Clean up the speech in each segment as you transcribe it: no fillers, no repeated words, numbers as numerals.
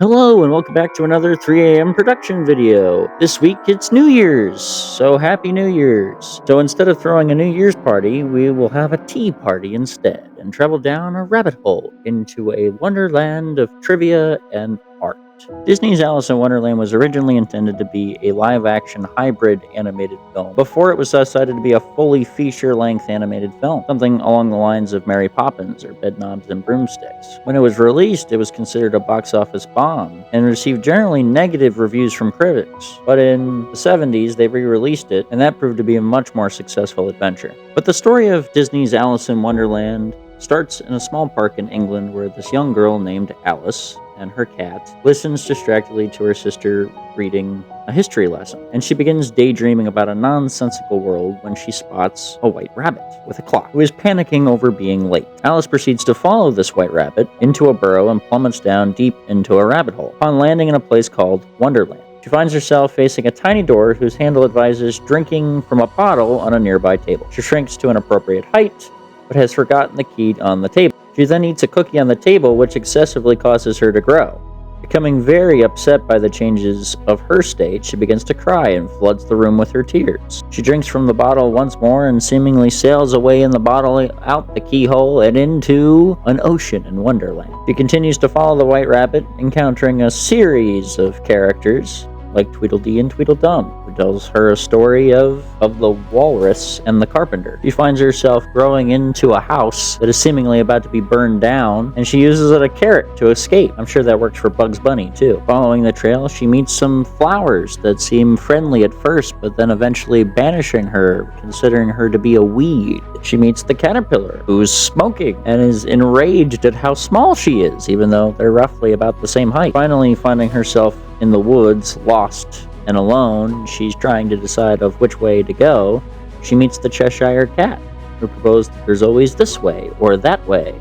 Hello and welcome back to another 3 a.m. production video. This week it's New Year's, so Happy New Year's. So instead of throwing a New Year's party, we will have a tea party instead and travel down a rabbit hole into a wonderland of trivia and art. Disney's Alice in Wonderland was originally intended to be a live-action hybrid animated film before it was decided to be a fully feature-length animated film, something along the lines of Mary Poppins or Bedknobs and Broomsticks. When it was released, it was considered a box office bomb and received generally negative reviews from critics, but in the 70s they re-released it, and that proved to be a much more successful adventure. But the story of Disney's Alice in Wonderland starts in a small park in England where this young girl named Alice and her cat listens distractedly to her sister reading a history lesson, and she begins daydreaming about a nonsensical world when she spots a white rabbit with a clock who is panicking over being late. Alice proceeds to follow this white rabbit into a burrow and plummets down deep into a rabbit hole. Upon landing in a place called Wonderland, she finds herself facing a tiny door whose handle advises drinking from a bottle on a nearby table. She shrinks to an appropriate height, but has forgotten the key on the table. She then eats a cookie on the table, which excessively causes her to grow. Becoming very upset by the changes of her state, she begins to cry and floods the room with her tears. She drinks from the bottle once more and seemingly sails away in the bottle out the keyhole and into an ocean in Wonderland. She continues to follow the white rabbit, encountering a series of characters like Tweedledee and Tweedledum, who tells her a story of the walrus and the carpenter. She finds herself growing into a house that is seemingly about to be burned down, and she uses it a carrot to escape. I'm sure that works for Bugs Bunny too. Following the trail, she meets some flowers that seem friendly at first, but then eventually banishing her, considering her to be a weed. She meets the caterpillar, who's smoking and is enraged at how small she is, even though they're roughly about the same height. Finally finding herself in the woods, lost and alone, she's trying to decide of which way to go. She meets the Cheshire Cat, who proposed that there's always this way or that way,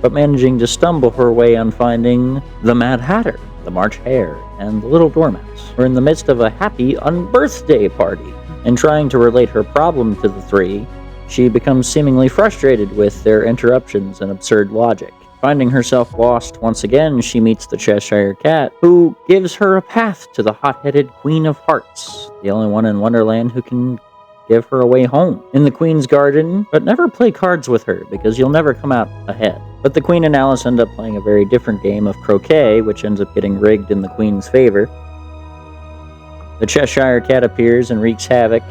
but managing to stumble her way on finding the Mad Hatter, the March Hare, and the Little Dormouse. We're in the midst of a happy unbirthday party, and trying to relate her problem to the three, she becomes seemingly frustrated with their interruptions and absurd logic. Finding herself lost once again, she meets the Cheshire Cat, who gives her a path to the hot-headed Queen of Hearts, the only one in Wonderland who can give her a way home. In the Queen's garden, but never play cards with her, because you'll never come out ahead. But the Queen and Alice end up playing a very different game of croquet, which ends up getting rigged in the Queen's favor. The Cheshire Cat appears and wreaks havoc,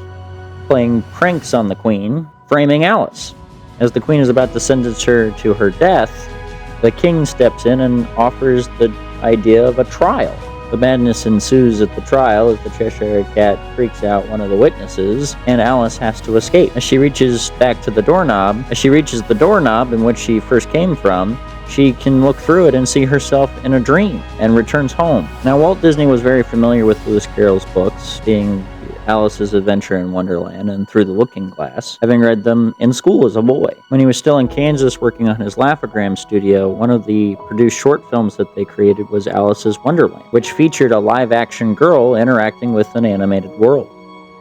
playing pranks on the Queen, framing Alice. As the Queen is about to sentence her to her death, the king steps in and offers the idea of a trial. The madness ensues at the trial as the Cheshire Cat freaks out one of the witnesses, and Alice has to escape. As she reaches the doorknob in which she first came from, she can look through it and see herself in a dream, and returns home. Now, Walt Disney was very familiar with Lewis Carroll's books, being Alice's Adventure in Wonderland and Through the Looking Glass, having read them in school as a boy. When he was still in Kansas working on his Laugh-O-Gram studio, one of the produced short films that they created was Alice's Wonderland, which featured a live-action girl interacting with an animated world.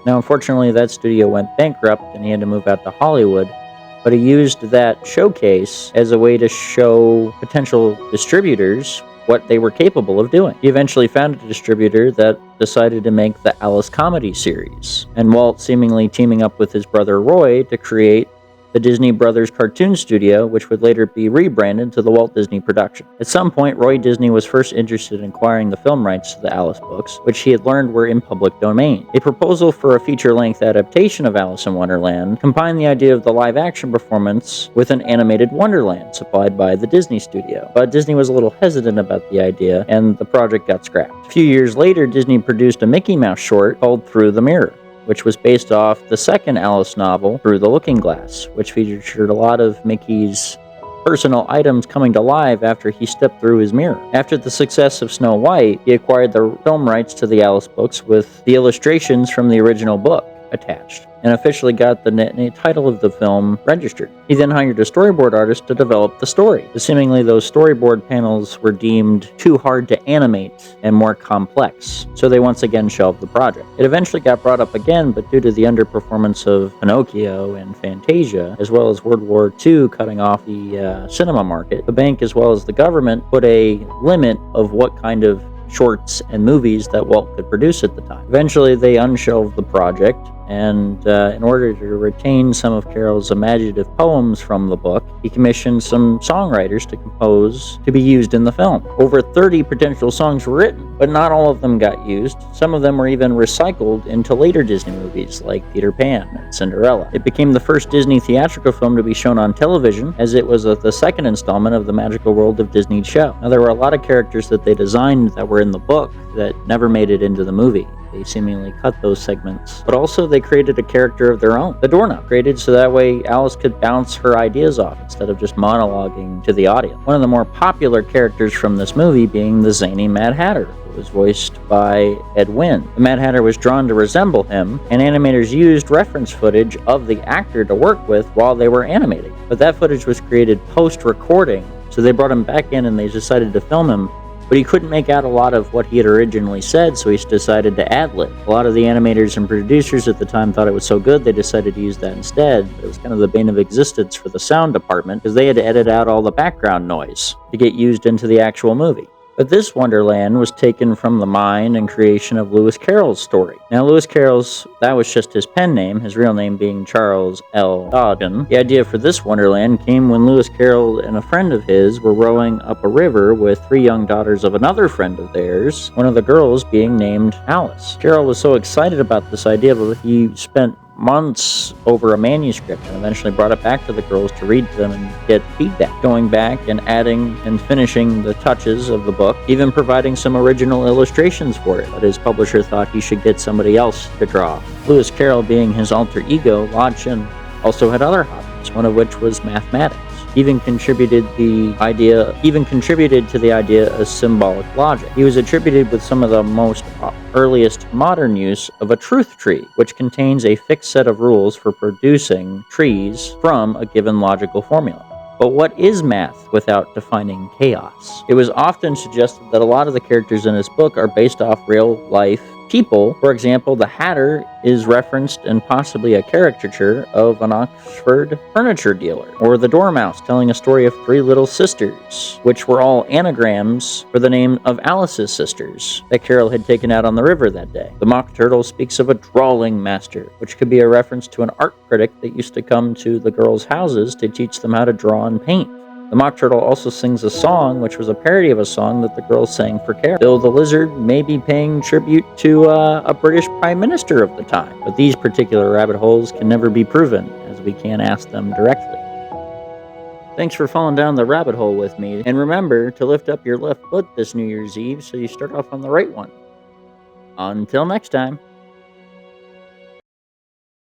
Now, unfortunately, that studio went bankrupt and he had to move out to Hollywood, but he used that showcase as a way to show potential distributors what they were capable of doing. He eventually found a distributor that decided to make the Alice comedy series, and Walt seemingly teaming up with his brother Roy to create the Disney Brothers Cartoon Studio, which would later be rebranded to the Walt Disney Production. At some point, Roy Disney was first interested in acquiring the film rights to the Alice books, which he had learned were in public domain. A proposal for a feature-length adaptation of Alice in Wonderland combined the idea of the live-action performance with an animated Wonderland supplied by the Disney Studio. But Disney was a little hesitant about the idea, and the project got scrapped. A few years later, Disney produced a Mickey Mouse short called Through the Mirror, which was based off the second Alice novel, Through the Looking Glass, which featured a lot of Mickey's personal items coming to life after he stepped through his mirror. After the success of Snow White, he acquired the film rights to the Alice books with the illustrations from the original book. attached, and officially got the title of the film registered. He then hired a storyboard artist to develop the story. But seemingly those storyboard panels were deemed too hard to animate and more complex, so they once again shelved the project. It eventually got brought up again, but due to the underperformance of Pinocchio and Fantasia, as well as World War II cutting off the cinema market, the bank as well as the government put a limit of what kind of shorts and movies that Walt could produce at the time. Eventually, they unshelved the project, and in order to retain some of Carroll's imaginative poems from the book, he commissioned some songwriters to compose to be used in the film. Over 30 potential songs were written, but not all of them got used. Some of them were even recycled into later Disney movies like Peter Pan and Cinderella. It became the first Disney theatrical film to be shown on television, as it was the second installment of the Magical World of Disney show. Now, there were a lot of characters that they designed that were in the book that never made it into the movie. They seemingly cut those segments. But also they created a character of their own, the doorknob, created so that way Alice could bounce her ideas off instead of just monologuing to the audience. One of the more popular characters from this movie being the zany Mad Hatter, who was voiced by Ed Wynn. The Mad Hatter was drawn to resemble him, and animators used reference footage of the actor to work with while they were animating. But that footage was created post-recording, so they brought him back in and they decided to film him, but he couldn't make out a lot of what he had originally said, so he decided to ad-lib. A lot of the animators and producers at the time thought it was so good they decided to use that instead. It was kind of the bane of existence for the sound department, because they had to edit out all the background noise to get used into the actual movie. But this Wonderland was taken from the mind and creation of Lewis Carroll's story. Now, Lewis Carroll's, that was just his pen name, his real name being Charles L. Dodden. The idea for this Wonderland came when Lewis Carroll and a friend of his were rowing up a river with 3 young daughters of another friend of theirs, one of the girls being named Alice. Carroll was so excited about this idea that he spent months over a manuscript and eventually brought it back to the girls to read to them and get feedback, going back and adding and finishing the touches of the book, even providing some original illustrations for it. But his publisher thought he should get somebody else to draw. Lewis Carroll, being his alter ego, Lodgen, also had other hobbies, one of which was mathematics. Even contributed to the idea of symbolic logic. He was attributed with some of the most earliest modern use of a truth tree, which contains a fixed set of rules for producing trees from a given logical formula. But what is math without defining chaos? It was often suggested that a lot of the characters in this book are based off real-life people. For example, the Hatter is referenced in possibly a caricature of an Oxford furniture dealer, or the Dormouse telling a story of 3 little sisters, which were all anagrams for the name of Alice's sisters that Carroll had taken out on the river that day. The Mock Turtle speaks of a drawing master, which could be a reference to an art critic that used to come to the girls' houses to teach them how to draw and paint. The Mock Turtle also sings a song, which was a parody of a song that the girls sang for Carroll. Bill the Lizard may be paying tribute to a British Prime Minister of the time, but these particular rabbit holes can never be proven, as we can't ask them directly. Thanks for falling down the rabbit hole with me, and remember to lift up your left foot this New Year's Eve so you start off on the right one. Until next time.